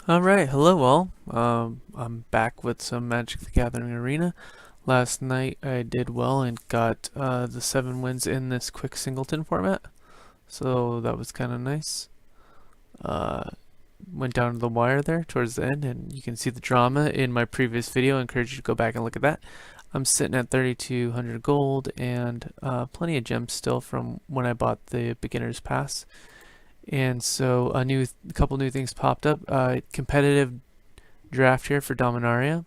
Alright, hello all. I'm back with some Magic the Gathering Arena. Last night I did well and got the 7 wins in this quick Singleton format, so that was kind of nice. Uh, Went down to the wire there towards the end, and you can see the drama in my previous video. I encourage you to go back and look at that. I'm sitting at 3,200 gold and plenty of gems still from when I bought the beginner's pass. And so a couple new things popped up. Competitive draft here for Dominaria,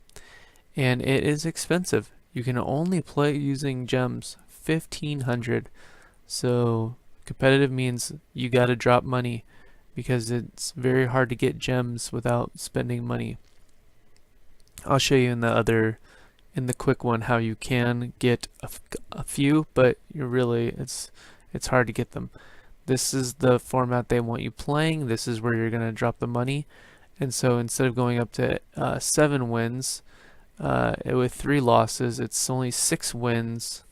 and it is expensive. You can only play using gems 1,500. So competitive means you gotta drop money because it's very hard to get gems without spending money. I'll show you in the quick one how you can get a few, but it's hard to get them. This is the format they want you playing. This is where you're gonna drop the money. And so instead of going up to 7 wins with 3 losses, it's only 6 wins.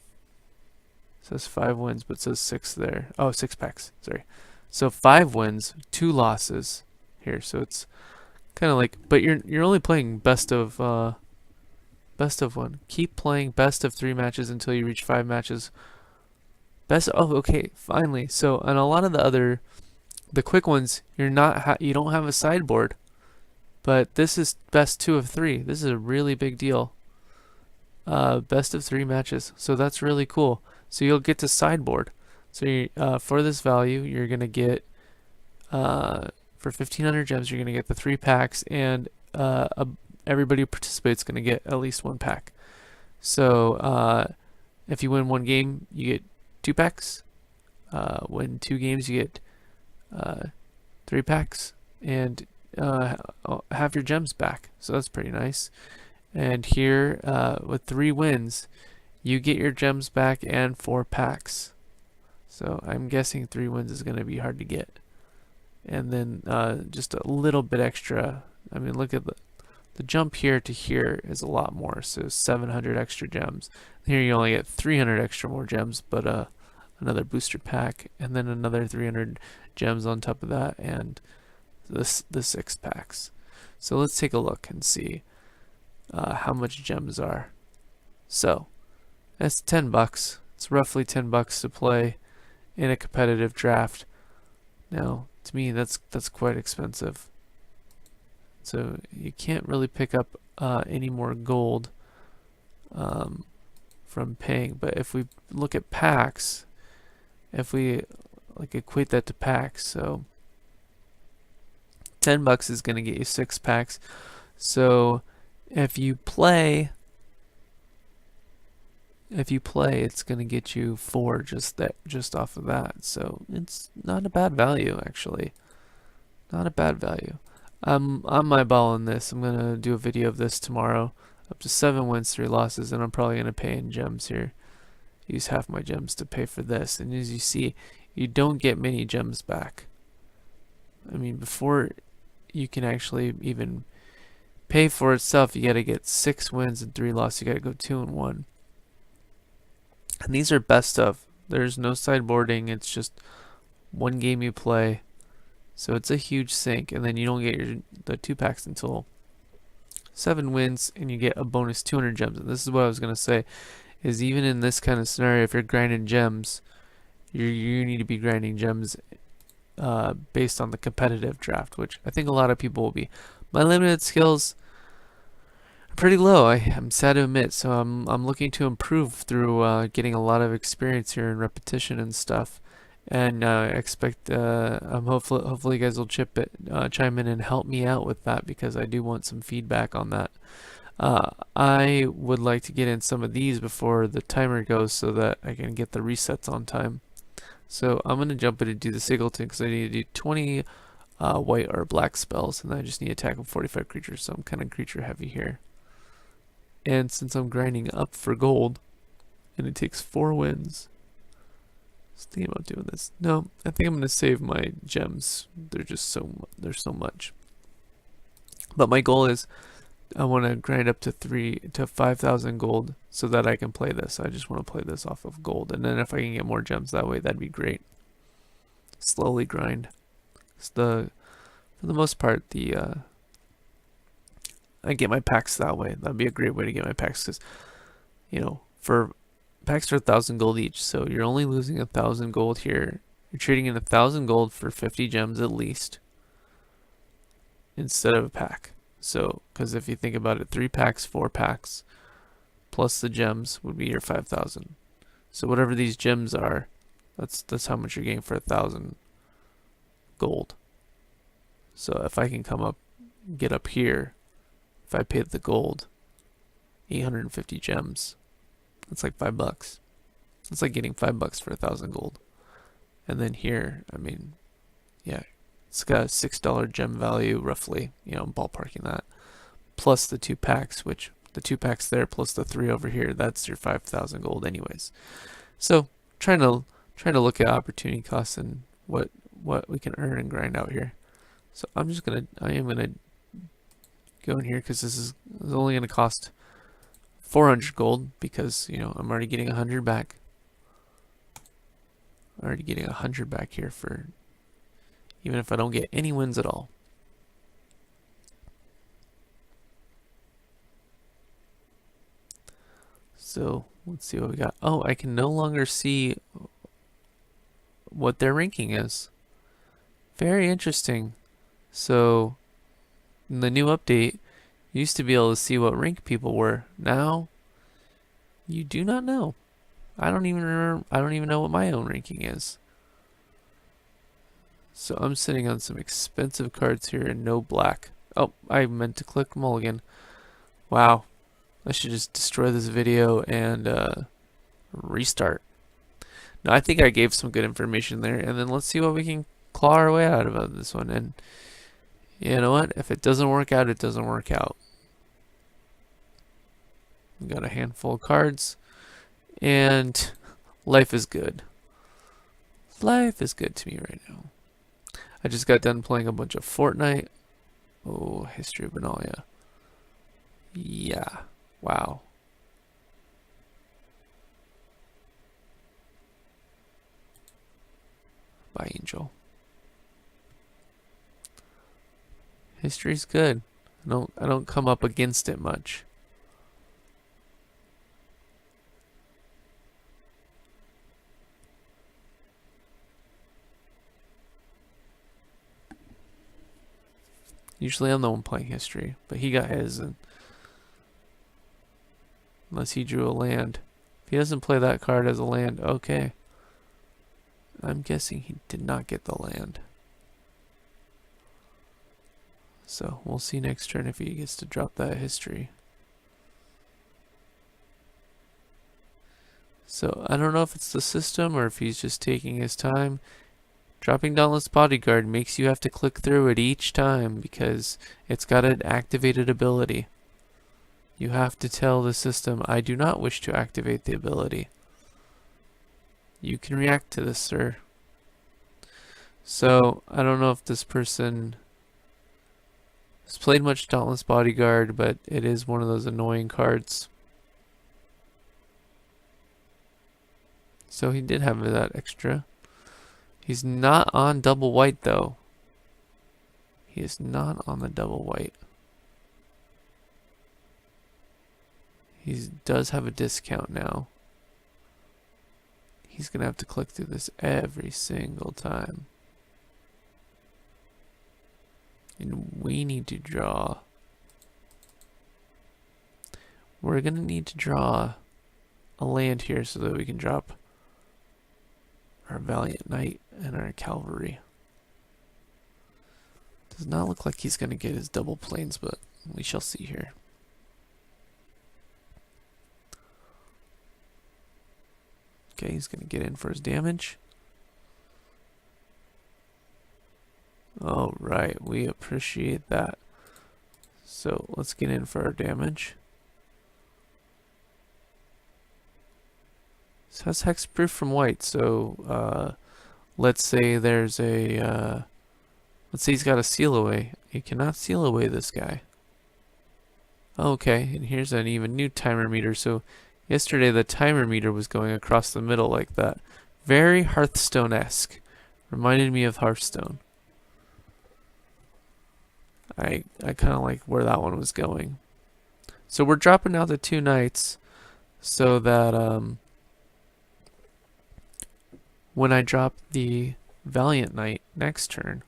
It says 5 wins, but it says 6 there. Oh, 6 packs. Sorry. So 5 wins, 2 losses here. So it's kind of like, but you're only playing best of 1. Keep playing best of 3 matches until you reach 5 matches. Oh, okay, finally. So on a lot of the quick ones, you don't have a sideboard. But this is best 2 of 3. This is a really big deal. Best of 3 matches. So that's really cool. So you'll get to sideboard. So for this value, you're going to get, for 1,500 gems, you're going to get the 3 packs, and everybody who participates is going to get at least 1 pack. So if you win 1 game, you get 2 packs. Win 2 games, you get 3 packs. And have your gems back, so that's pretty nice. And here with 3 wins, you get your gems back and 4 packs. So I'm guessing 3 wins is going to be hard to get. And then just a little bit extra. I mean, look at the jump here to here is a lot more. So 700 extra gems. Here you only get 300 extra more gems, but another booster pack, and then another 300 gems on top of that, and the 6 packs. So let's take a look and see how much gems are. So that's $10. It's roughly $10 to play in a competitive draft. Now, to me, that's quite expensive. So you can't really pick up any more gold from paying. But if we look at packs, if we like equate that to packs, so $10 is going to get you 6 packs. So if you play, it's going to get you 4 just off of that. So it's not a bad value, actually. Not a bad value. I'm eyeballing this. I'm going to do a video of this tomorrow. Up to 7 wins, 3 losses, and I'm probably going to pay in gems here. Use half my gems to pay for this. And as you see, you don't get many gems back. I mean, before you can actually even pay for itself, you got to get 6 wins and 3 losses. You got to go 2 and 1. And these are best of. There's no sideboarding. It's just 1 game you play. So it's a huge sink, and then you don't get the 2 packs until 7 wins, and you get a bonus 200 gems. And this is what I was gonna say, is even in this kind of scenario, if you're grinding gems, you need to be grinding gems based on the competitive draft, which I think a lot of people will be. My limited skills are pretty low. I'm sad to admit, so I'm looking to improve through getting a lot of experience here and repetition and stuff. And expect hopefully you guys will chime in and help me out with that, because I do want some feedback on that. I would like to get in some of these before the timer goes so that I can get the resets on time. So I'm going to jump in and do the Singleton because I need to do 20 white or black spells, and I just need to attack with 45 creatures, so I'm kind of creature heavy here. And since I'm grinding up for gold, and it takes 4 wins, I was thinking about doing this. No, I think I'm going to save my gems. There's so much. But my goal is I want to grind up to 5,000 gold so that I can play this. I just want to play this off of gold, and then if I can get more gems that way, that'd be great. Slowly grind. For the most part, the I get my packs that way. That'd be a great way to get my packs because, you know, for packs are 1,000 gold each, so you're only losing 1,000 gold here. You're trading in 1,000 gold for 50 gems at least instead of a pack. So, because if you think about it, 3 packs, 4 packs, plus the gems would be your 5,000. So whatever these gems are, that's how much you're getting for 1,000 gold. So if I can come up, get up here, if I paid the gold, 850 gems, that's like $5. It's like getting $5 for 1,000 gold. And then here, I mean, yeah, it's got a $6 gem value roughly, you know, ballparking that. Plus the 2 packs, which the 2 packs there plus the 3 over here, that's your 5,000 gold anyways. So trying to look at opportunity costs and what we can earn and grind out here. So I am gonna go in here because this is only gonna cost 400 gold because, you know, I'm already getting 100 back. Already getting 100 back here for even if I don't get any wins at all. So let's see what we got. Oh, I can no longer see what their ranking is. Very interesting. So in the new update, you used to be able to see what rank people were. Now you do not know. I don't even remember. I don't even know what my own ranking is. So I'm sitting on some expensive cards here and no black. Oh, I meant to click mulligan. Wow. I should just destroy this video and restart. Now I think I gave some good information there, and then let's see what we can claw our way out of this one. And you know what? If it doesn't work out, it doesn't work out. We got a handful of cards, and life is good. Life is good to me right now. I just got done playing a bunch of Fortnite. Oh, History of Benalia. Yeah. Wow. Bye, Angel. History's good. I don't come up against it much. Usually I'm the one playing history, but he got his, and unless he drew a land. If he doesn't play that card as a land, okay. I'm guessing he did not get the land. So we'll see next turn if he gets to drop that history. So I don't know if it's the system or if he's just taking his time. Dropping Dauntless Bodyguard makes you have to click through it each time because it's got an activated ability. You have to tell the system, I do not wish to activate the ability. You can react to this, sir. So I don't know if this person has played much Dauntless Bodyguard, but it is one of those annoying cards. So he did have that extra. He's not on double white though. He is not on the double white. He does have a discount now. He's gonna have to click through this every single time. And we need to draw. We're gonna need to draw a land here so that we can drop our Valiant Knight and our Cavalry. Does not look like he's going to get his double planes, but we shall see here. Okay, he's going to get in for his damage. All right, we appreciate that. So let's get in for our damage. This has hexproof from white, so let's say there's a let's say he's got a seal away. You cannot seal away this guy. Okay, and here's an even new timer meter. So yesterday the timer meter was going across the middle like that. Very Hearthstone-esque. Reminded me of Hearthstone. I kind of like where that one was going. So we're dropping out the 2 knights so that when I drop the Valiant Knight next turn.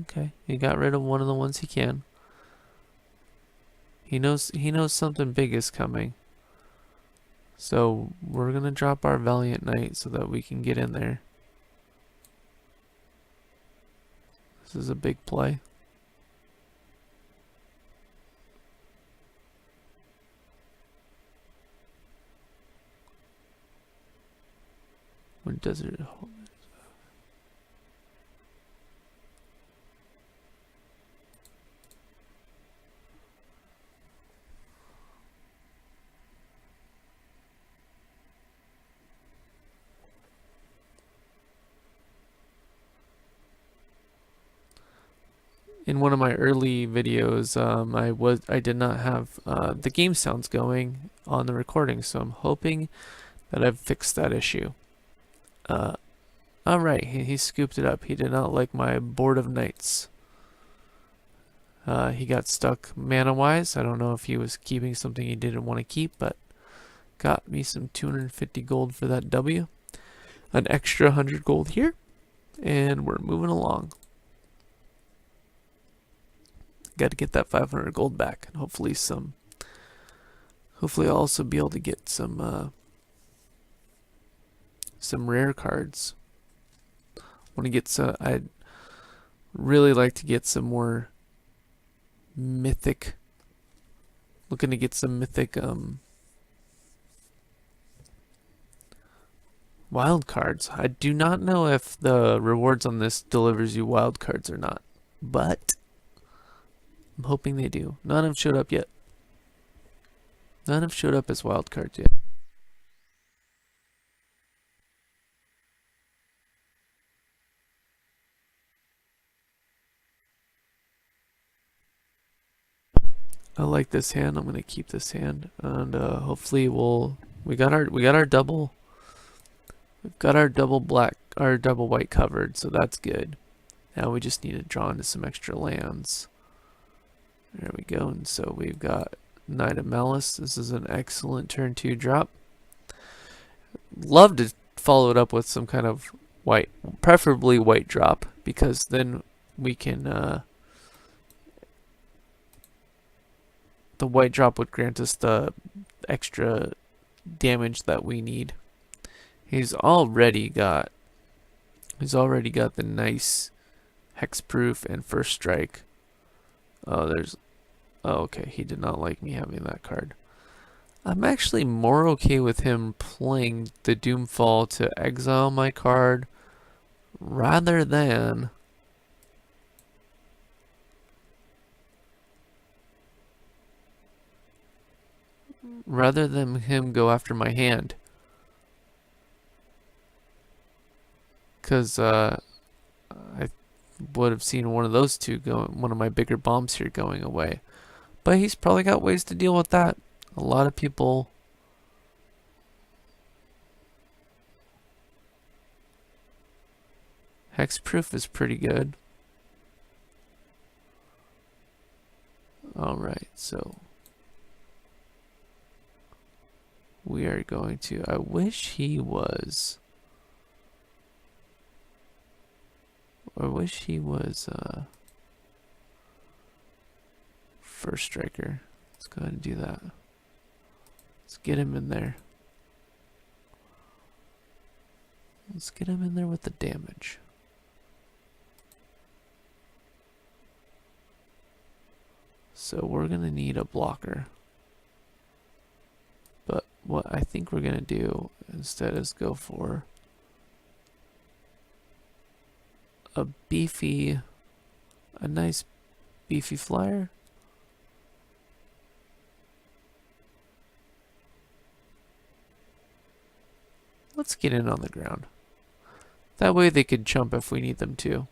Okay, he got rid of one of the ones he can. He knows something big is coming. So we're gonna drop our Valiant Knight so that we can get in there. This is a big play. When does it hold? In one of my early videos, I did not have the game sounds going on the recording, so I'm hoping that I've fixed that issue. Alright, he scooped it up. He did not like my board of knights. He got stuck mana-wise. I don't know if he was keeping something he didn't want to keep, but got me some 250 gold for that W. An extra 100 gold here, and we're moving along. Got to get that 500 gold back, and hopefully I'll also be able to get some rare cards. I'd really like to get some more mythic. Looking to get some mythic wild cards. I do not know if the rewards on this delivers you wild cards or not, but I'm hoping they do. None have showed up yet. None have showed up as wild cards yet. I like this hand. I'm gonna keep this hand, and hopefully we got our double. We've got our double white covered, so that's good. Now we just need to draw into some extra lands. There we go. And so we've got Knight of Malice. This is an excellent turn 2 drop. Love to follow it up with some kind of white, preferably white drop, because then we can the white drop would grant us the extra damage that we need. He's already got the nice hexproof and first strike. Oh, okay, he did not like me having that card. I'm actually more okay with him playing the Doomfall to exile my card rather than him go after my hand. Because I would have seen one of those two one of my bigger bombs here going away. But he's probably got ways to deal with that. A lot of people hexproof is pretty good. Alright, so we are going to, I wish he was first striker. Let's go ahead and do that. Let's get him in there. Let's get him in there with the damage. So we're gonna need a blocker. But what I think we're gonna do instead is go for a nice beefy flyer. Let's get in on the ground. That way they could jump if we need them to.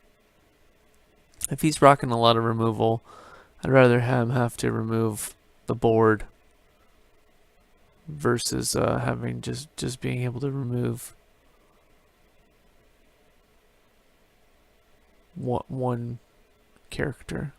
If he's rocking a lot of removal, I'd rather him have to remove the board versus having just being able to remove one character.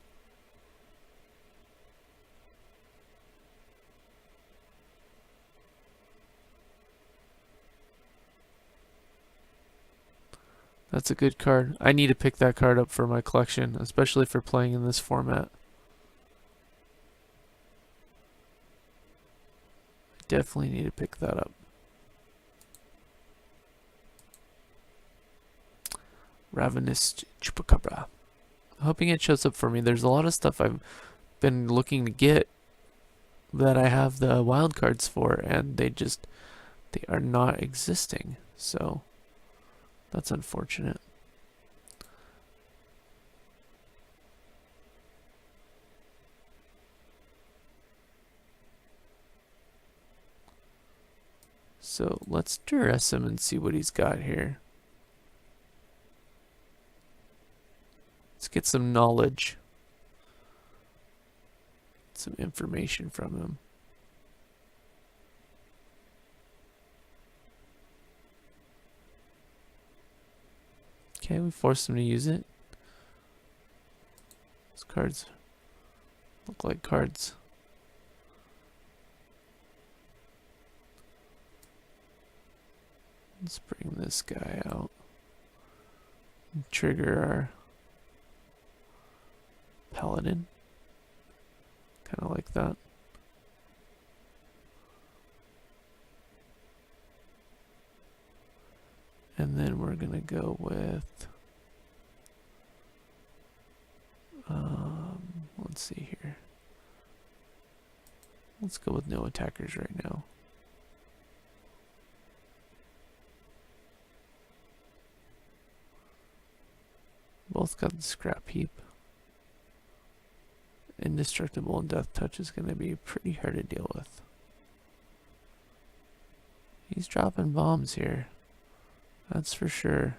That's a good card. I need to pick that card up for my collection, especially for playing in this format. I definitely need to pick that up. Ravenous Chupacabra. Hoping it shows up for me. There's a lot of stuff I've been looking to get that I have the wild cards for, and they are not existing. So that's unfortunate. So let's duress him and see what he's got here. Let's get some knowledge. Some information from him. Okay, we forced him to use it. These cards look like cards. Let's bring this guy out. Trigger our paladin. Kind of like that. And then we're gonna go with let's see here. Let's go with no attackers right now. Both got the scrap heap. Indestructible and death touch is going to be pretty hard to deal with. He's dropping bombs here. That's for sure.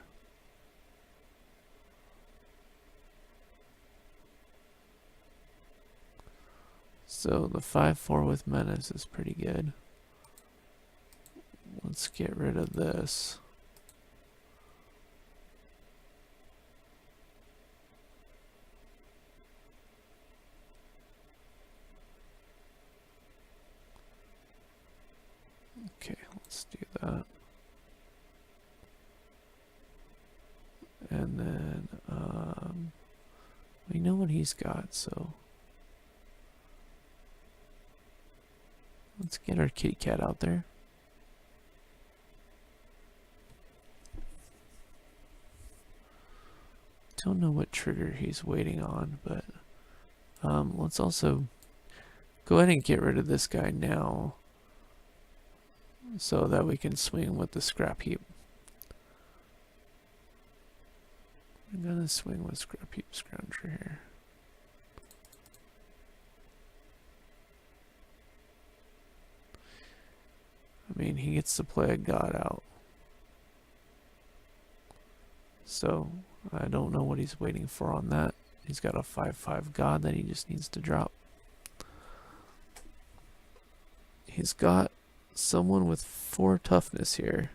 So the 5/4 with menace is pretty good. Let's get rid of this. Okay, let's do that. And then we know what he's got, so let's get our kitty cat out there. Don't know what trigger he's waiting on, but let's also go ahead and get rid of this guy now so that we can swing with the scrap heap. I'm gonna swing with scrap heap scrounger here. I mean, he gets to play a god out. So I don't know what he's waiting for on that. He's got a 5/5 god that he just needs to drop. He's got someone with 4 toughness here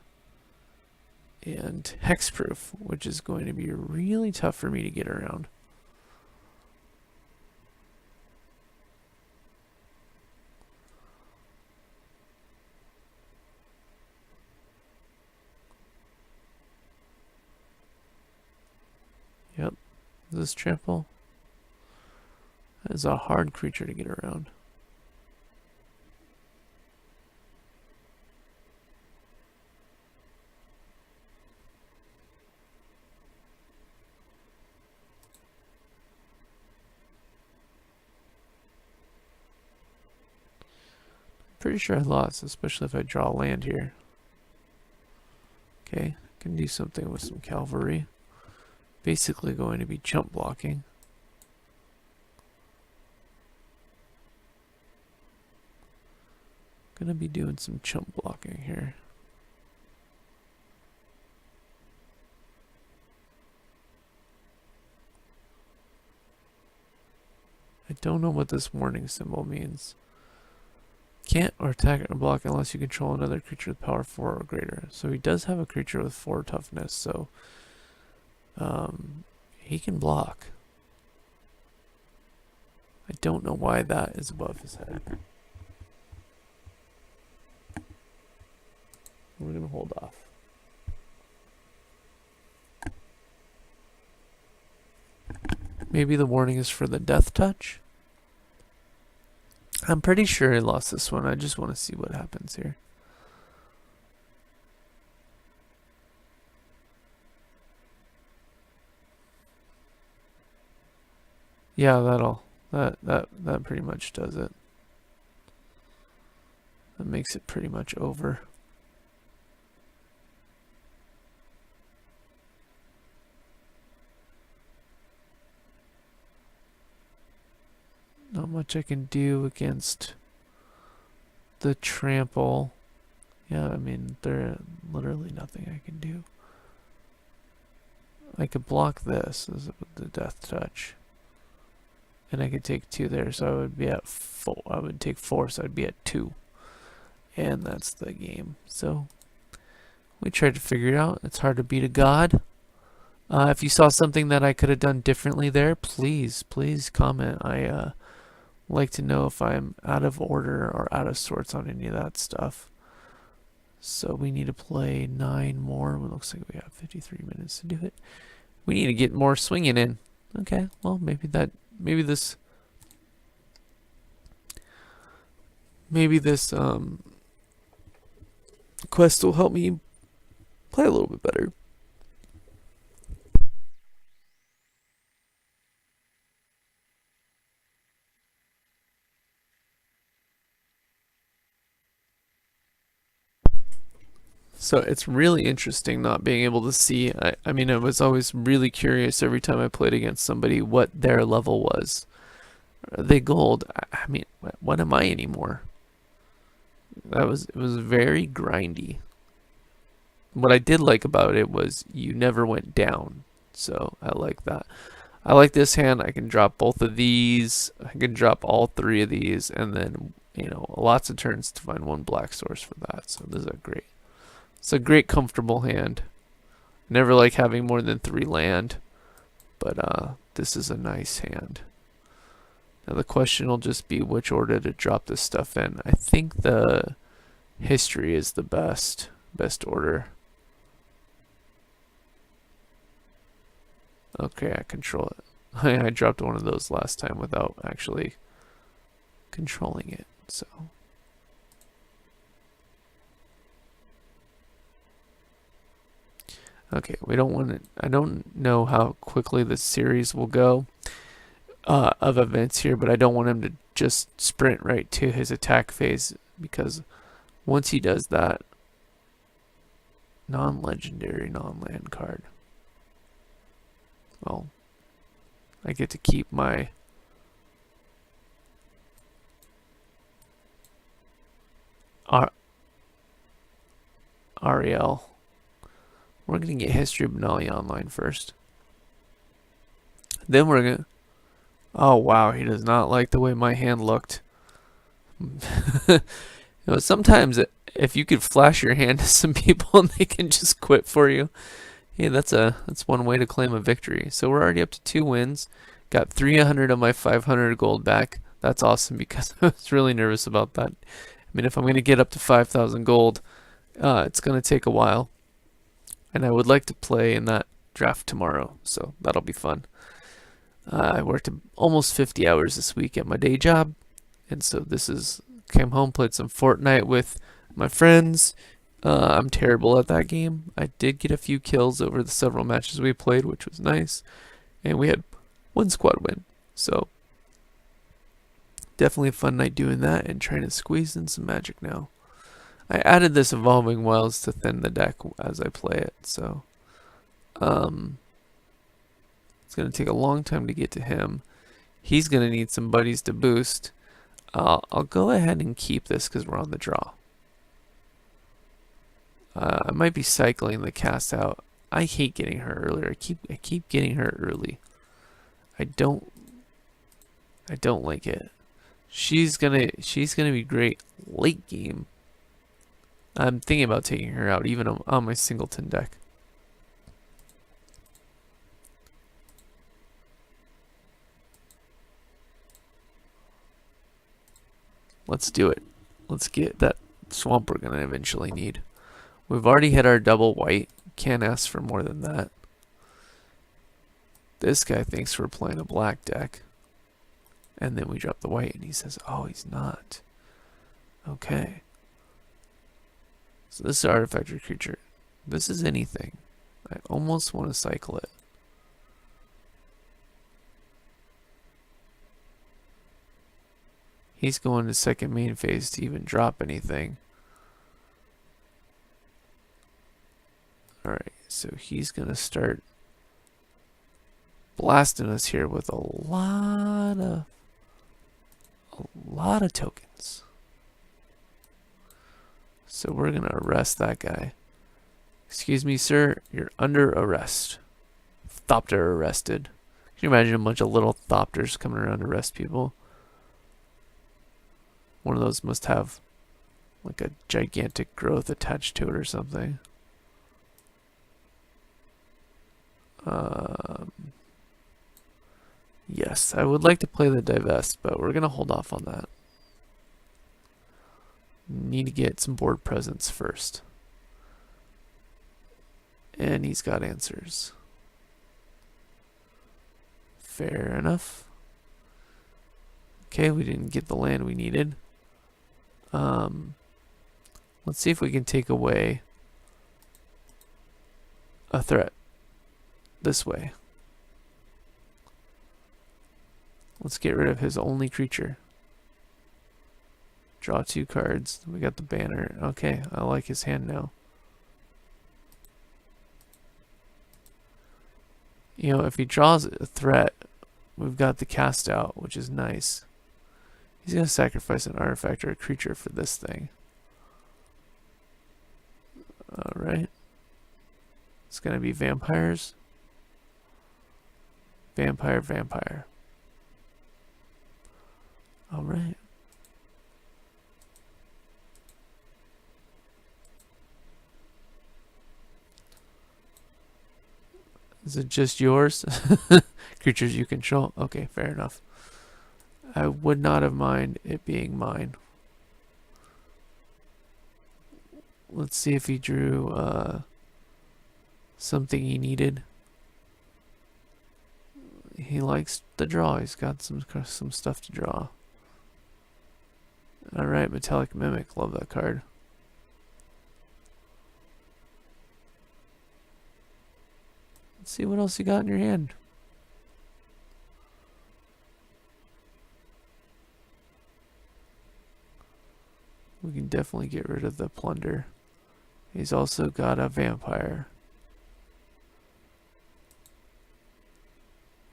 and hexproof, which is going to be really tough for me to get around. Yep, this trample is a hard creature to get around. Pretty sure I lost, especially if I draw land here. Okay, can do something with some cavalry. Basically going to be jump blocking. Gonna be doing some jump blocking here. I don't know what this warning symbol means. Can't or attack or block unless you control another creature with power 4 or greater. So he does have a creature with 4 toughness, so He can block. I don't know why that is above his head. We're going to hold off. Maybe the warning is for the death touch? I'm pretty sure he lost this one. I just want to see what happens here. Yeah, that pretty much does it. That makes it pretty much over. Not much I can do against the trample. Yeah, I mean, there's literally nothing I can do. I could block this as the death touch. And I could take 2 there, so I would be at 4. I would take 4, so I'd be at 2. And that's the game. So, we tried to figure it out. It's hard to beat a god. If you saw something that I could have done differently there, please comment. I like to know if I'm out of order or out of sorts on any of that stuff. So we need to play 9 more. It looks like we have 53 minutes to do it. We need to get more swinging in. Okay, well maybe this quest will help me play a little bit better. So it's really interesting not being able to see. I mean, I was always really curious every time I played against somebody what their level was. Are they gold? I mean, what am I anymore? It was very grindy. What I did like about it was you never went down. So I like that. I like this hand. I can drop both of these. I can drop all 3 of these, and then, you know, lots of turns to find 1 black source for that. So this is a great. It's a great comfortable hand. Never like having more than 3 land, but this is a nice hand. Now the question will just be which order to drop this stuff in. I think the history is the best order. Okay, I control it. I dropped one of those last time without actually controlling it, so. Okay, we don't want to. I don't know how quickly the series will go of events here, but I don't want him to just sprint right to his attack phase, because once he does that, non-legendary, non-land card. Well, I get to keep my Ariel. We're going to get History of Benalia online first. Then we're going to... Oh, wow. He does not like the way my hand looked. You know, sometimes if you could flash your hand to some people and they can just quit for you. Yeah, that's one way to claim a victory. So we're already up to 2 wins. Got 300 of my 500 gold back. That's awesome because I was really nervous about that. I mean, if I'm going to get up to 5,000 gold, it's going to take a while. And I would like to play in that draft tomorrow, so that'll be fun. I worked almost 50 hours this week at my day job, and so came home, played some Fortnite with my friends. I'm terrible at that game. I did get a few kills over the several matches we played, which was nice, and we had 1 squad win, so definitely a fun night doing that and trying to squeeze in some magic now. I added this Evolving Wells to thin the deck as I play it, so it's going to take a long time to get to him. He's going to need some buddies to boost. I'll go ahead and keep this because we're on the draw. I might be cycling the cast out. I hate getting her earlier. I keep getting her early. I don't like it. She's gonna be great late game. I'm thinking about taking her out even on my Singleton deck. Let's do it. Let's get that swamp we're going to eventually need. We've already hit our double white. Can't ask for more than that. This guy thinks we're playing a black deck. And then we drop the white and he says, oh, he's not. Okay. So this is an artifact or creature. This is anything. I almost want to cycle it. He's going to second main phase to even drop anything. Alright, so he's going to start blasting us here with a lot of tokens. So we're going to arrest that guy. Excuse me, sir, you're under arrest. Thopter arrested. Can you imagine a bunch of little Thopters coming around to arrest people? One of those must have like a gigantic growth attached to it or something. Yes, I would like to play the divest, but we're going to hold off on that. Need to get some board presence first. And he's got answers. Fair enough. Okay, we didn't get the land we needed. Let's see if we can take away a threat this way. Let's get rid of his only creature. Draw 2 cards. We got the banner. Okay, I like his hand now. You know, if he draws a threat, we've got the cast out, which is nice. He's going to sacrifice an artifact or a creature for this thing. Alright. It's going to be vampires. Vampire, vampire. Alright. Is it just yours? Creatures you control? Okay, fair enough. I would not have minded it being mine. Let's see if he drew something he needed. He likes to draw. He's got some stuff to draw. Alright, Metallic Mimic. Love that card. Let's see what else you got in your hand. We can definitely get rid of the plunder. He's also got a vampire.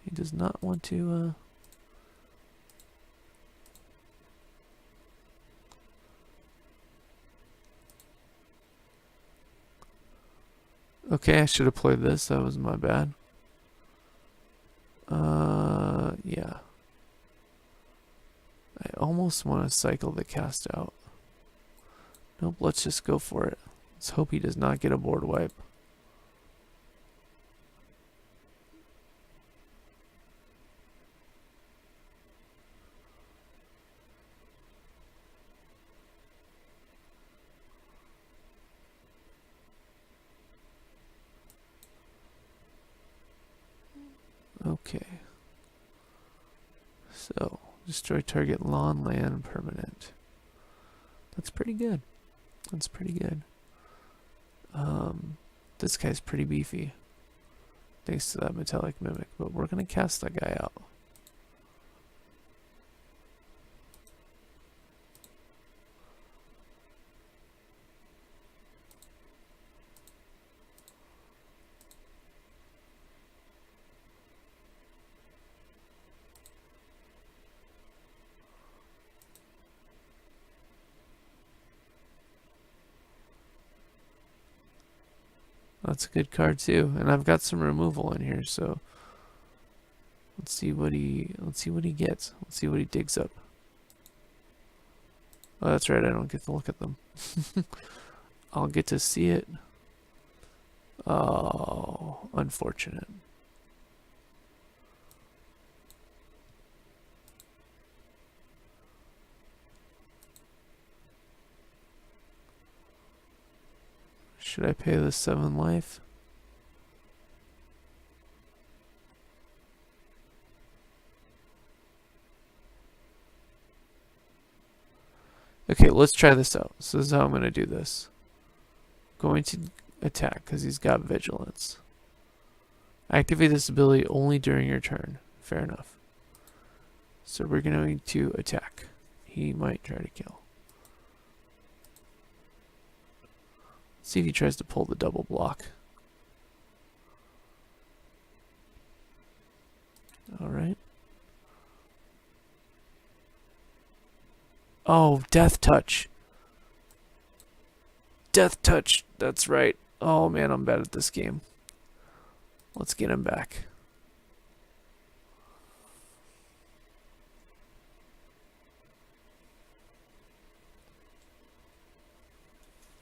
He does not want to okay, I should have played this. That was my bad. Yeah. I almost want to cycle the cast out. Nope, let's just go for it. Let's hope he does not get a board wipe. Okay. So, destroy target lawn, land, permanent. That's pretty good. That's pretty good. This guy's pretty beefy. Thanks to that Metallic Mimic. But we're going to cast that guy out. That's a good card too, and I've got some removal in here, so let's see what he gets. Let's see what he digs up. Oh, that's right, I don't get to look at them. I'll get to see it. Oh, unfortunate. Should I pay the 7 life? Okay, let's try this out. So this is how I'm going to do this. Going to attack because he's got vigilance. Activate this ability only during your turn. Fair enough. So we're going to attack. He might try to kill. Let's see if he tries to pull the double block. Alright. Oh, death touch. Death touch. That's right. Oh man, I'm bad at this game. Let's get him back.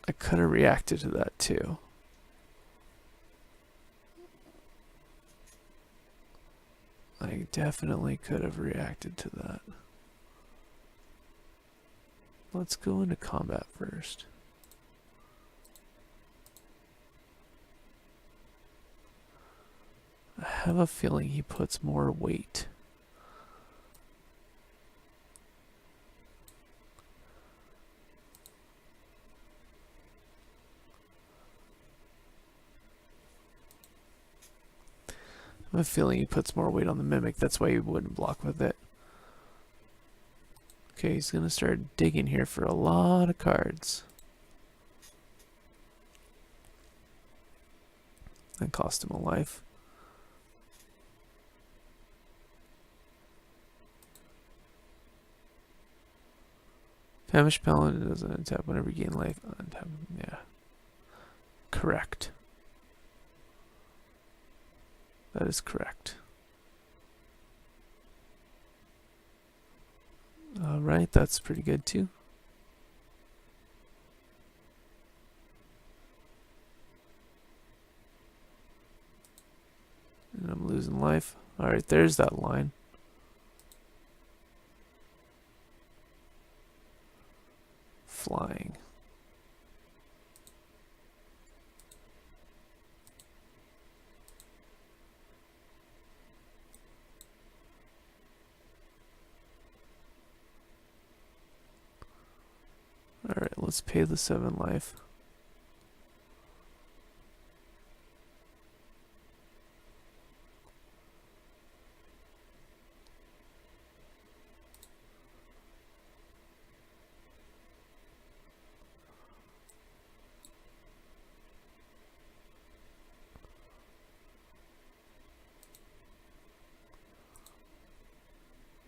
I could have reacted to that too. I definitely could have reacted to that. Let's go into combat first. I have a feeling he puts more weight. I have a feeling he puts more weight on the Mimic. That's why he wouldn't block with it. Okay, he's going to start digging here for a lot of cards. That cost him a life. Famished Paladin doesn't untap whenever you gain life. Untap. Yeah. Correct. That is correct. Alright, that's pretty good too. And I'm losing life. Alright, there's that line. Flying. Alright, let's pay the 7 life.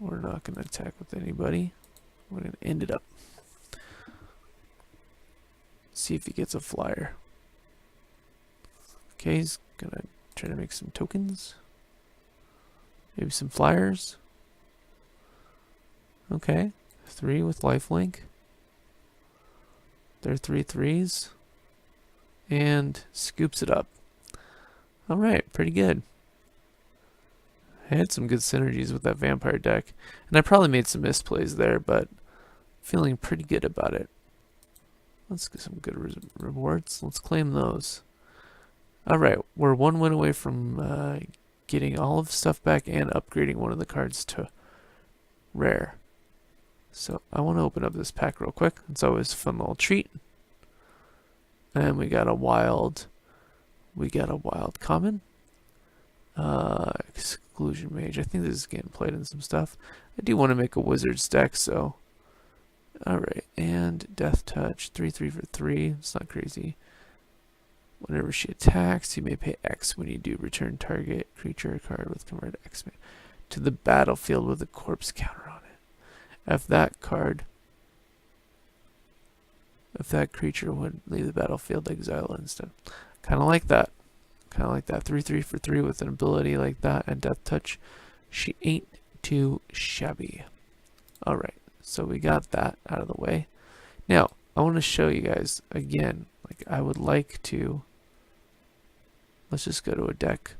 We're not going to attack with anybody. We're going to end it up. See if he gets a flyer. Okay, he's going to try to make some tokens. Maybe some flyers. Okay, 3 with lifelink. They're 3 3s. And scoops it up. Alright, pretty good. I had some good synergies with that vampire deck. And I probably made some misplays there, but feeling pretty good about it. Let's get some good rewards. Let's claim those. Alright, we're 1 win away from getting all of stuff back and upgrading one of the cards to rare. So I want to open up this pack real quick. It's always a fun little treat. And we got a wild common. Exclusion Mage. I think this is getting played in some stuff. I do want to make a Wizard's deck, so. Alright, and Death Touch. 3/3 for 3. It's not crazy. Whenever she attacks, you may pay X when you do. Return target creature card with convert X to the battlefield with a corpse counter on it. If that creature would leave the battlefield, exile instead. Kind of like that. 3/3 for 3 with an ability like that and Death Touch. She ain't too shabby. Alright, so we got that out of the way. Now, I want to show you guys again. Like, I would like to. Let's just go to a deck.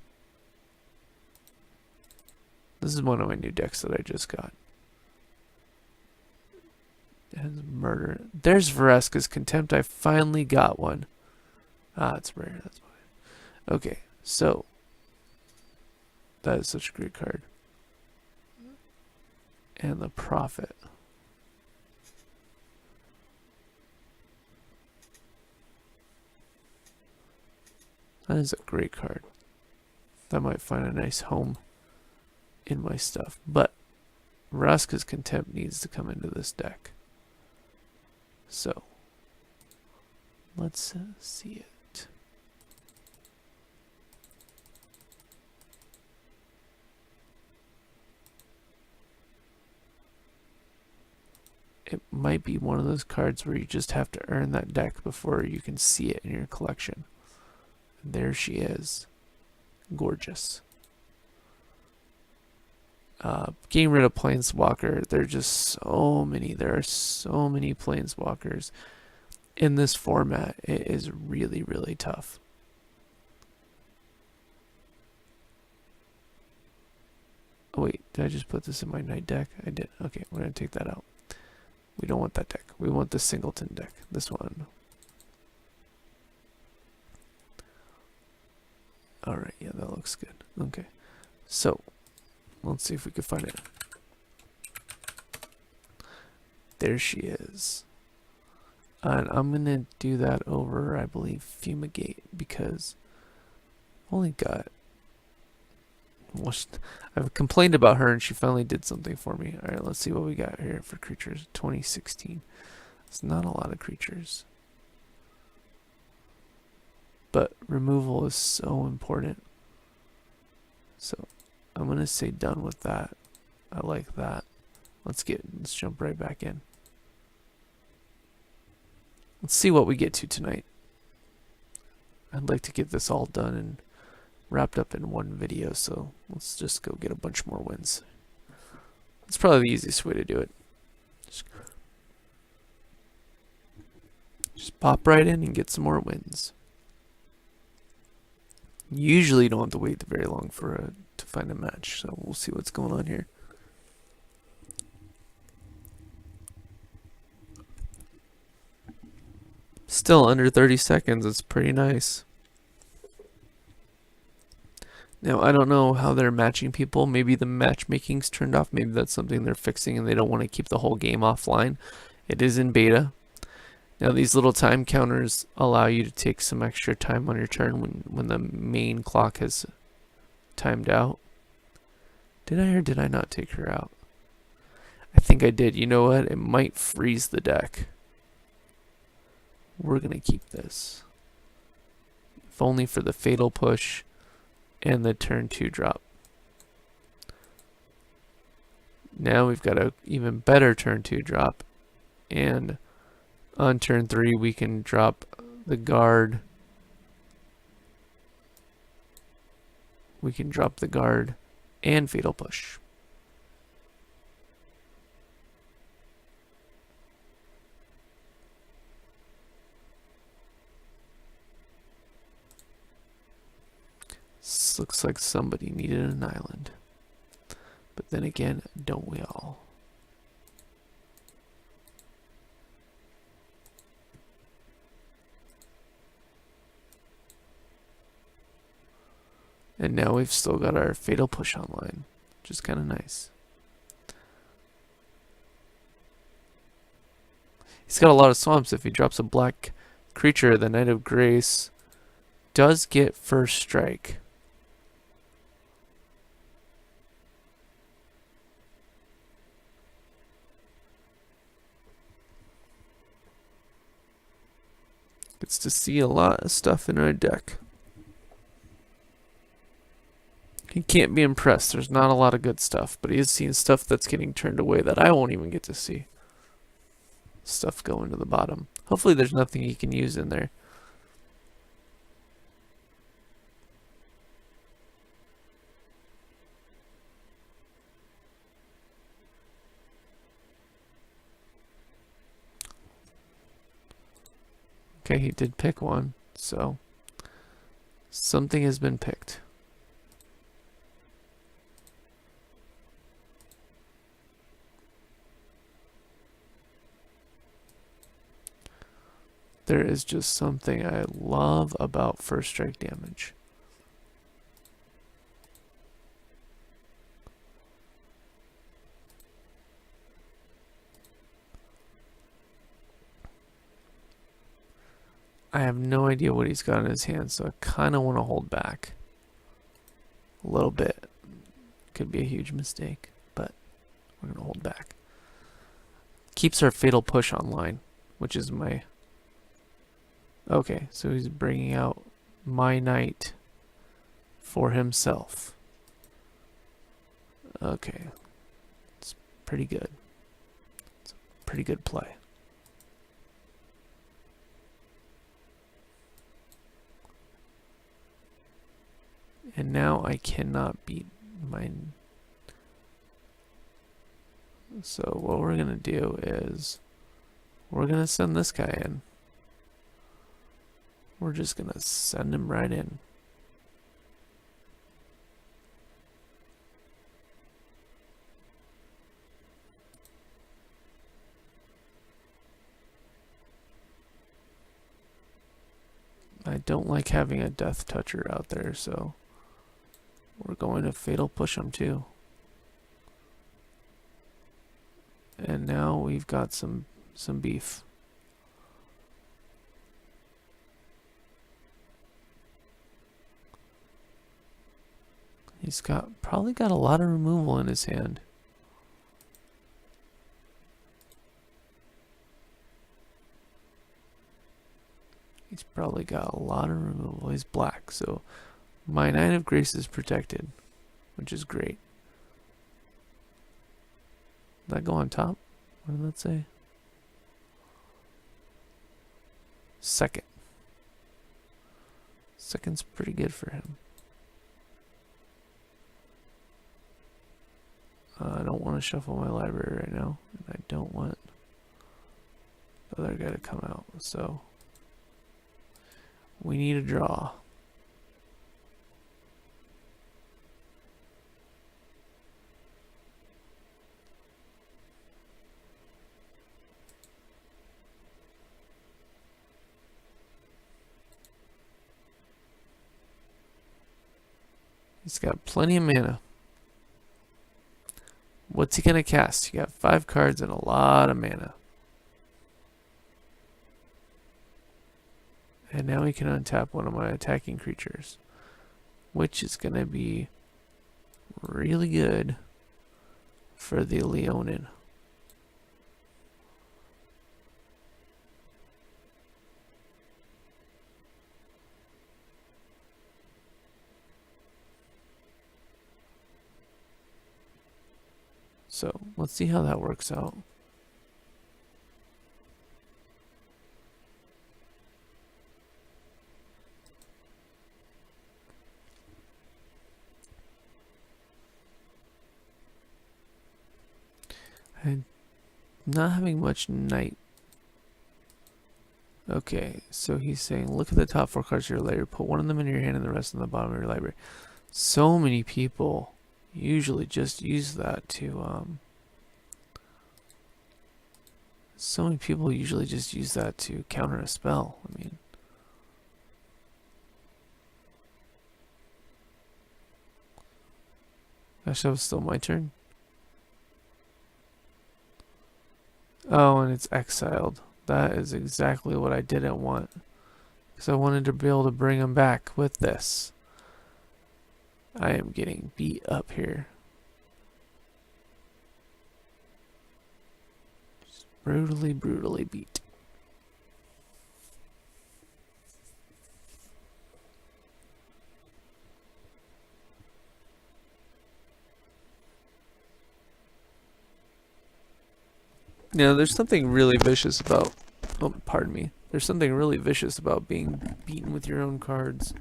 This is one of my new decks that I just got. It has murder. There's Vraska's Contempt. I finally got one. Ah, it's rare, that's why. Okay, so that is such a great card. And the Prophet. That is a great card. That might find a nice home in my stuff. But Vraska's Contempt needs to come into this deck. So, let's see it. It might be one of those cards where you just have to earn that deck before you can see it in your collection. There she is. Gorgeous. Getting rid of Planeswalker. There are just so many. There are so many Planeswalkers in this format. It is really, really tough. Oh wait, did I just put this in my night deck? I did. Okay, we're going to take that out. We don't want that deck. We want the Singleton deck. This one. Alright, yeah, that looks good. Okay. So, let's see if we can find it. There she is. And I'm going to do that over, I believe, Fumigate, because I've only got... I've complained about her and she finally did something for me. Alright, let's see what we got here for creatures. 2016. It's not a lot of creatures. But removal is so important. So I'm going to say done with that. I like that. Let's jump right back in. Let's see what we get to tonight. I'd like to get this all done and wrapped up in one video, so let's just go get a bunch more wins. That's probably the easiest way to do it. Just pop right in and get some more wins. Usually you don't have to wait very long to find a match, so we'll see what's going on here. Still under 30 seconds, it's pretty nice. Now, I don't know how they're matching people. Maybe the matchmaking's turned off. Maybe that's something they're fixing and they don't want to keep the whole game offline. It is in beta. Now, these little time counters allow you to take some extra time on your turn when the main clock has timed out. Did I or did I not take her out? I think I did. You know what? It might freeze the deck. We're going to keep this. If only for the Fatal Push and the turn 2 drop. Now we've got an even better turn 2 drop, and on turn 3 we can drop the guard. We can drop the guard and Fatal Push. This looks like somebody needed an island. But then again, don't we all? And now we've still got our Fatal Push online, which is kind of nice. He's got a lot of swamps. If he drops a black creature, the Knight of Grace does get first strike. Gets to see a lot of stuff in our deck. He can't be impressed. There's not a lot of good stuff, but he is seeing stuff that's getting turned away that I won't even get to see. Stuff going to the bottom. Hopefully there's nothing he can use in there. Okay, he did pick one, so something has been picked. There is just something I love about first strike damage. I have no idea what he's got in his hand, so I kind of want to hold back a little bit. Could be a huge mistake, but we're going to hold back. Keeps our fatal push online, which is my... Okay, so he's bringing out my knight for himself. Okay, it's pretty good. It's a pretty good play. And now I cannot beat my... So what we're going to do is we're going to send this guy in. We're just going to send him right in. I don't like having a death toucher out there, so we're going to fatal push him too. And now we've got some beef. He's probably got a lot of removal in his hand. He's probably got a lot of removal. He's black, so my Knight of Grace is protected, which is great. Did that go on top? What did that say? Second. Second's pretty good for him. I don't want to shuffle my library right now, and I don't want the other guy to come out, so we need a draw. He's got plenty of mana. What's he gonna cast? You got 5 cards and a lot of mana. And now he can untap one of my attacking creatures, which is gonna be really good for the Leonin. So let's see how that works out. I'm not having much knight. Okay, so he's saying look at the top 4 cards of your library, put one of them in your hand and the rest in the bottom of your library. So many people usually just use that to counter a spell. I mean, gosh, that was still my turn. Oh, and it's exiled. That is exactly what I didn't want, because I wanted to be able to bring him back with this. I am getting beat up here. Just brutally, brutally beat. You know, there's something really vicious about... Oh, pardon me. There's something really vicious about being beaten with your own cards.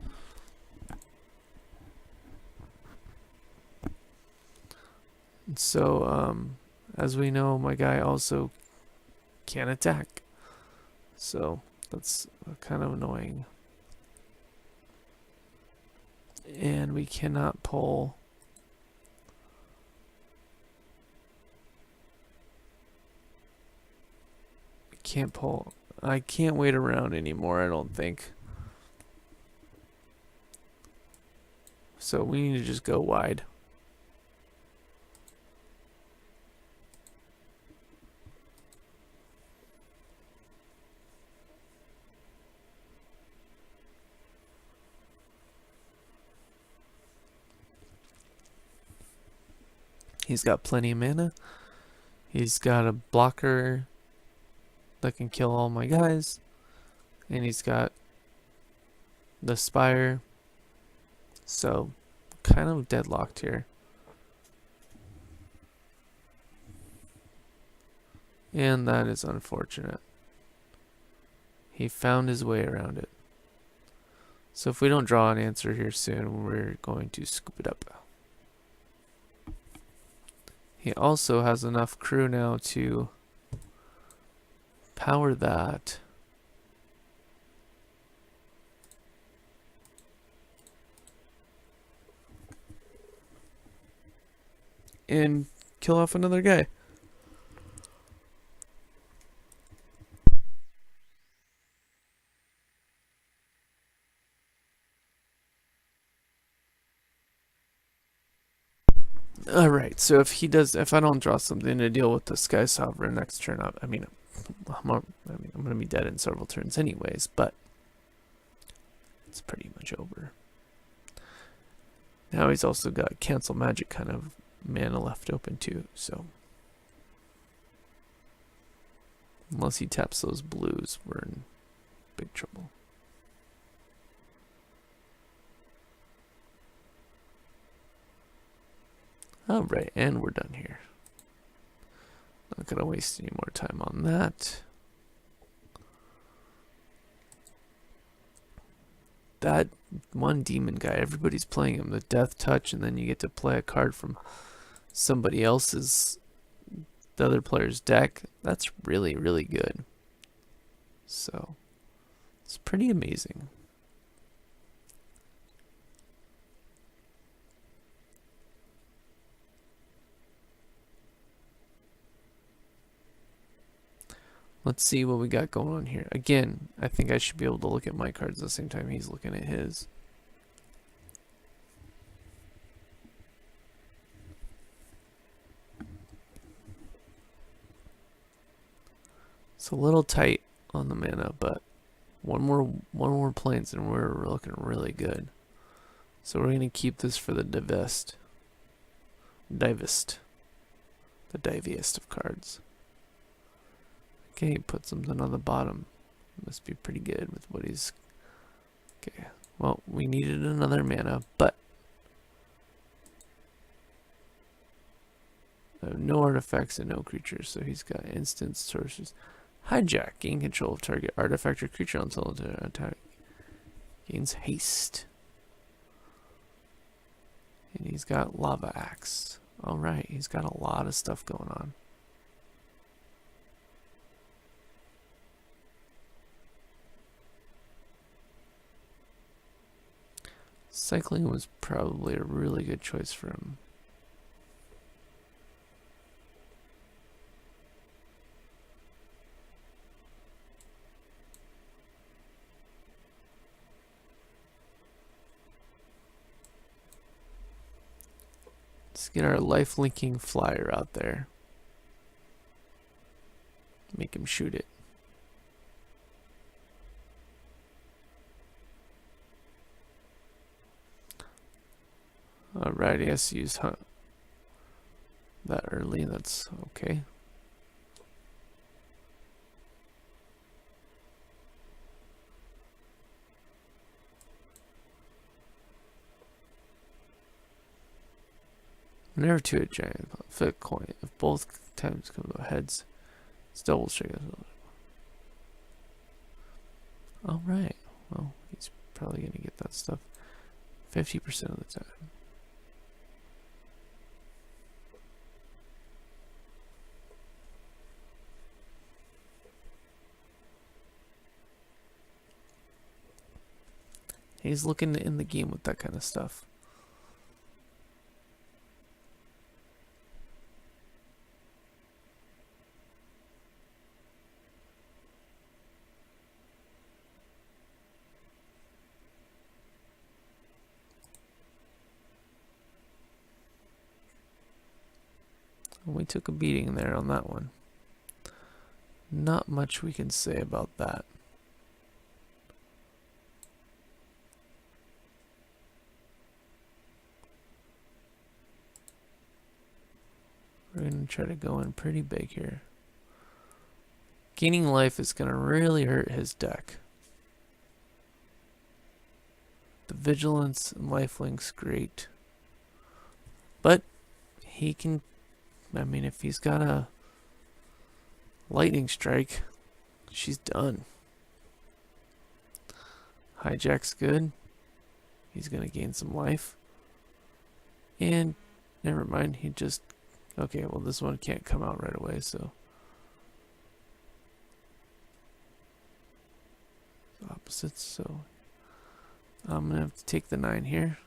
So, as we know, my guy also can't attack. So, that's kind of annoying. And we cannot pull... We can't pull I can't wait around anymore, I don't think. So we need to just go wide. He's got plenty of mana. He's got a blocker that can kill all my guys. And he's got the Spire. So, kind of deadlocked here. And that is unfortunate. He found his way around it. So if we don't draw an answer here soon, we're going to scoop it up. He also has enough crew now to power that. And kill off another guy. Alright, so if I don't draw something to deal with the Sky Sovereign next turn, I'm gonna be dead in several turns anyways, but it's pretty much over. Now he's also got cancel magic kind of mana left open too, so unless he taps those blues, we're in big trouble. Alright, and we're done here. Not gonna waste any more time on that. That one demon guy, everybody's playing him, the Death Touch, and then you get to play a card from somebody else's, the other player's deck. That's really, really good. So, it's pretty amazing. Let's see what we got going on here. Again, I think I should be able to look at my cards at the same time he's looking at his. It's a little tight on the mana, but one more planes and we're looking really good. So we're gonna keep this for the divest. The diviest of cards. Okay, put something on the bottom. Must be pretty good with what he's... Okay, well, we needed another mana, but... no artifacts and no creatures, so he's got instant sources. Hijack, gain control of target artifact or creature until the attack. Gains haste. And he's got lava axe. Alright, he's got a lot of stuff going on. Cycling was probably a really good choice for him. Let's get our life-linking flyer out there. Make him shoot it. Alright, he has to use that early, that's okay. Never to a giant flip coin. If both times come to heads, it's double strike. Alright, well, he's probably gonna get that stuff 50% of the time. He's looking to end the game with that kind of stuff. We took a beating there on that one. Not much we can say about that. We're going to try to go in pretty big here. Gaining life is going to really hurt his deck. The vigilance and lifelink's great. But he can, I mean, if he's got a lightning strike, she's done. Hijack's good. He's going to gain some life. And never mind, he just, okay, well this one can't come out right away, so. Opposites, so I'm gonna have to take the 9 here.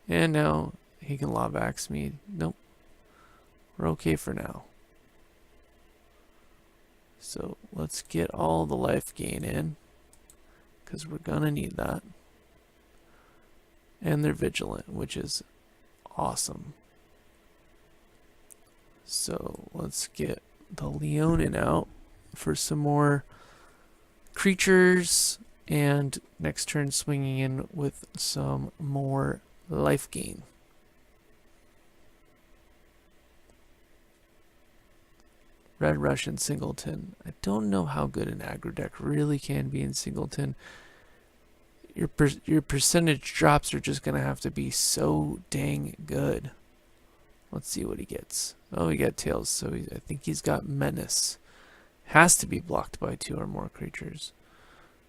And now he can lob axe me. Nope. We're okay for now. So let's get all the life gain in, because we're gonna need that. And they're vigilant, which is awesome. So let's get the Leonin out for some more creatures, and next turn swinging in with some more life gain. Red Rush and Singleton. I don't know how good an aggro deck really can be in Singleton. Your percentage drops are just going to have to be so dang good. Let's see what he gets. Oh, he got Tails, so I think he's got Menace. Has to be blocked by 2 or more creatures.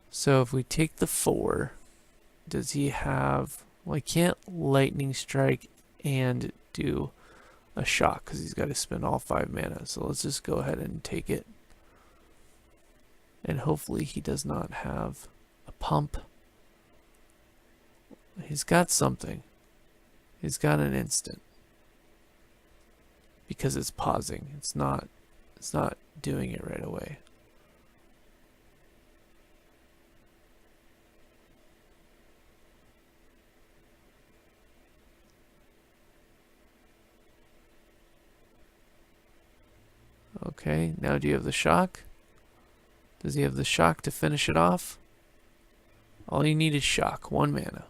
So if we take the 4, does he have... Well, he can't Lightning Strike and do a shock because he's got to spend all 5 mana. So let's just go ahead and take it. And hopefully he does not have a pump. He's got something. He's got an instant. Because it's pausing. It's not doing it right away. Okay, now do you have the shock? Does he have the shock to finish it off? All you need is shock, 1 mana.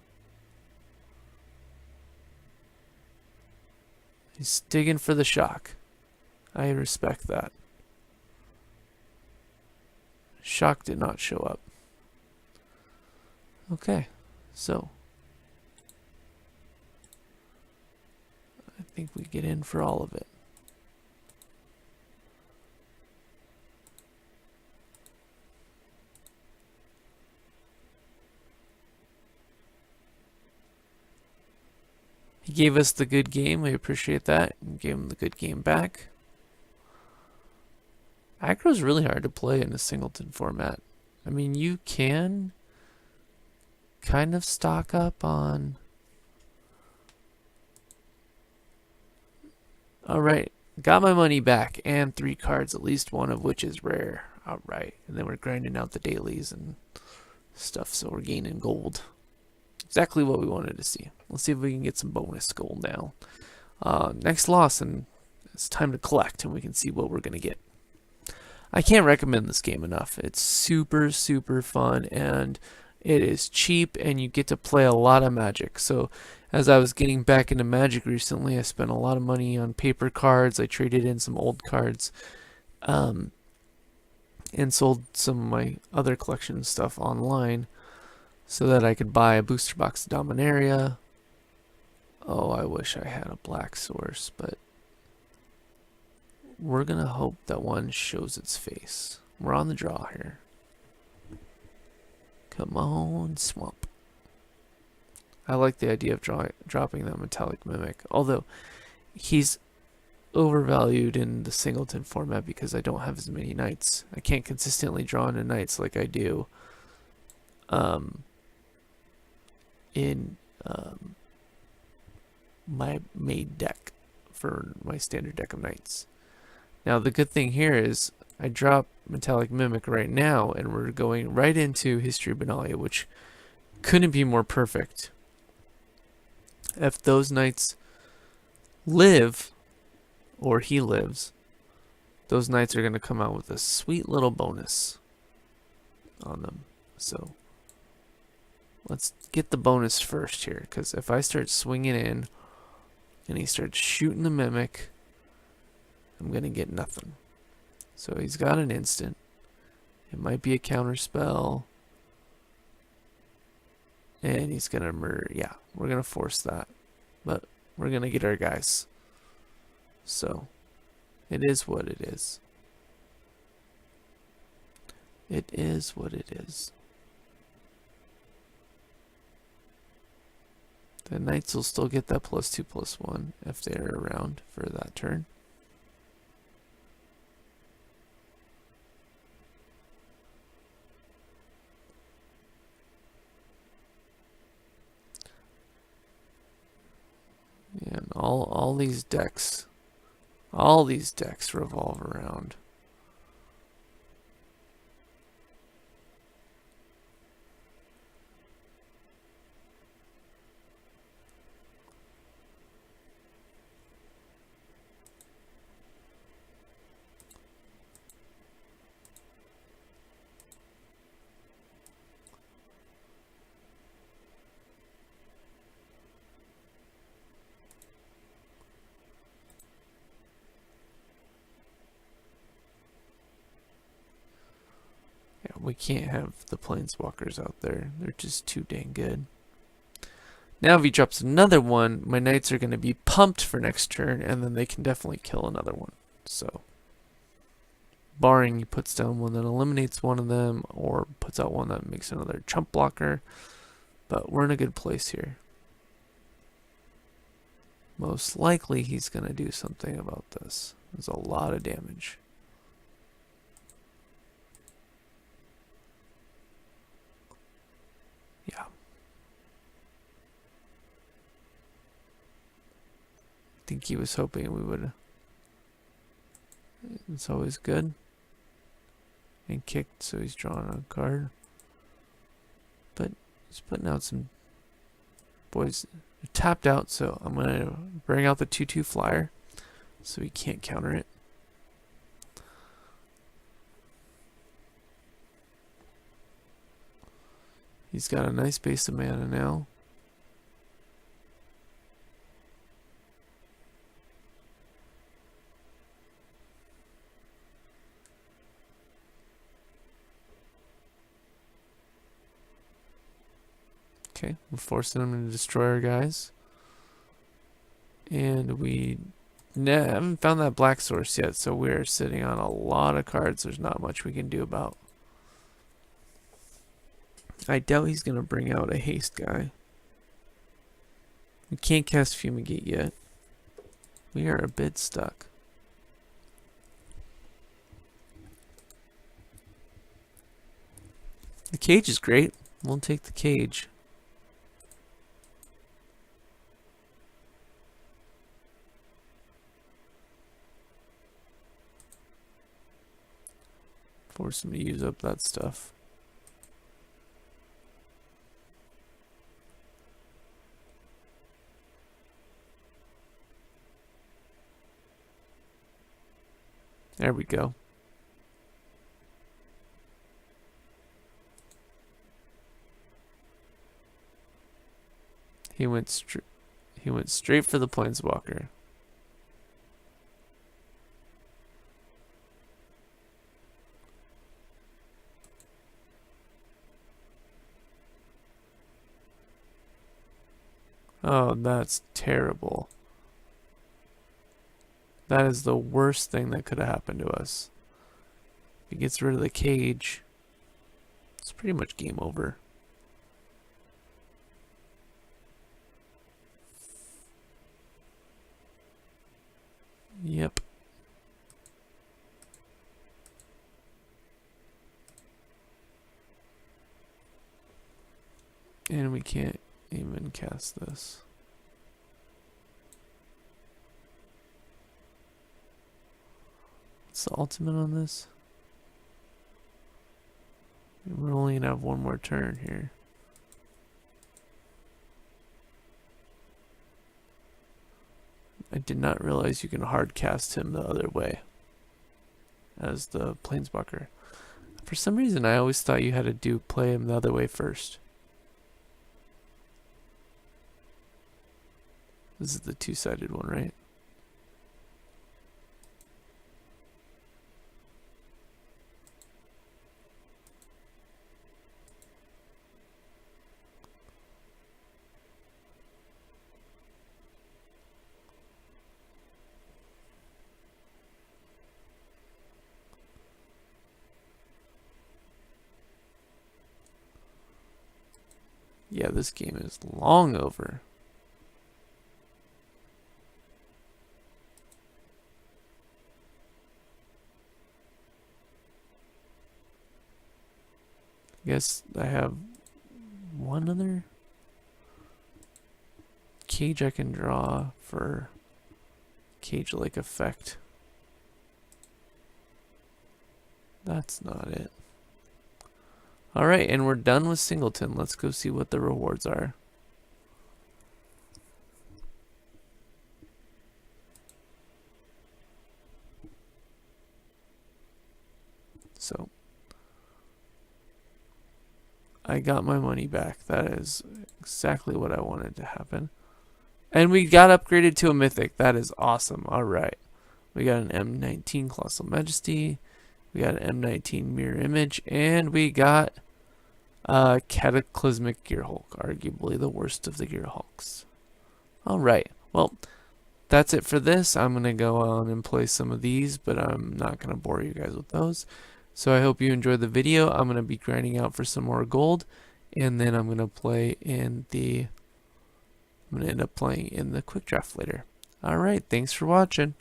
He's digging for the shock. I respect that. Shock did not show up. Okay, so I think we get in for all of it. He gave us the good game. We appreciate that. And gave him the good game back. Aggro is really hard to play in a Singleton format. I mean, you can kind of stock up on... Alright, got my money back and 3 cards, at least one of which is rare. Alright, and then we're grinding out the dailies and stuff, so we're gaining gold. Exactly what we wanted to see. Let's see if we can get some bonus gold now. Next loss, and it's time to collect, and we can see what we're going to get. I can't recommend this game enough. It's super, super fun, and it is cheap, and you get to play a lot of Magic. So as I was getting back into Magic recently, I spent a lot of money on paper cards. I traded in some old cards, and sold some of my other collection stuff online so that I could buy a booster box of Dominaria. Oh, I wish I had a black source, but we're going to hope that one shows its face. We're on the draw here. Come on, Swamp. I like the idea of dropping that Metallic Mimic, although he's overvalued in the Singleton format because I don't have as many knights. I can't consistently draw into knights like I do in my made deck for my standard deck of knights. Now the good thing here is I drop Metallic Mimic right now and we're going right into History of Benalia, which couldn't be more perfect. If those knights live, or he lives, those knights are going to come out with a sweet little bonus on them. So let's get the bonus first here, because if I start swinging in and he starts shooting the mimic, I'm going to get nothing. So he's got an instant. It might be a counter spell. And he's going to murder. Yeah, we're going to force that. But we're going to get our guys. So it is what it is. It is what it is. The knights will still get that +2/+1 if they're around for that turn. And all these decks revolve around. Yeah, we can't have the planeswalkers out there. They're just too dang good. Now if he drops another one, my knights are going to be pumped for next turn, and then they can definitely kill another one. So, barring he puts down one that eliminates one of them, or puts out one that makes another chump blocker. But we're in a good place here. Most likely he's going to do something about this. There's a lot of damage. Yeah. I think he was hoping we would. It's always good. And kicked, so he's drawing a card. But he's putting out some boys. They're tapped out, so I'm going to bring out the 2/2 flyer so he can't counter it. He's got a nice base of mana now. Okay, we're forcing him to destroy our guys. And we haven't found that black source yet, so we're sitting on a lot of cards there's not much we can do about. I doubt he's going to bring out a haste guy. We can't cast Fumigate yet. We are a bit stuck. The cage is great. We'll take the cage. Force him to use up that stuff. There we go. He went straight for the planeswalker. Oh, that's terrible. That is the worst thing that could have happened to us. If he gets rid of the cage, it's pretty much game over. Yep. And we can't even cast this. What's the ultimate on this? We're only gonna have one more turn here. I did not realize you can hard cast him the other way as the planeswalker. For some reason, I always thought you had to play him the other way first. This is the two-sided one, right? Yeah, this game is long over. I guess I have one other cage I can draw for cage-like effect. That's not it. Alright, and we're done with Singleton. Let's go see what the rewards are. So, I got my money back. That is exactly what I wanted to happen. And we got upgraded to a mythic. That is awesome. Alright. We got an M19 Colossal Majesty. We got an M19 Mirror Image. And we got Cataclysmic Gearhulk. Arguably the worst of the Gearhulks. Alright. Well, that's it for this. I'm going to go on and play some of these, but I'm not going to bore you guys with those. So I hope you enjoyed the video. I'm going to be grinding out for some more gold, and then I'm going to play in the... I'm going to end up playing in the quick draft later. Alright, thanks for watching.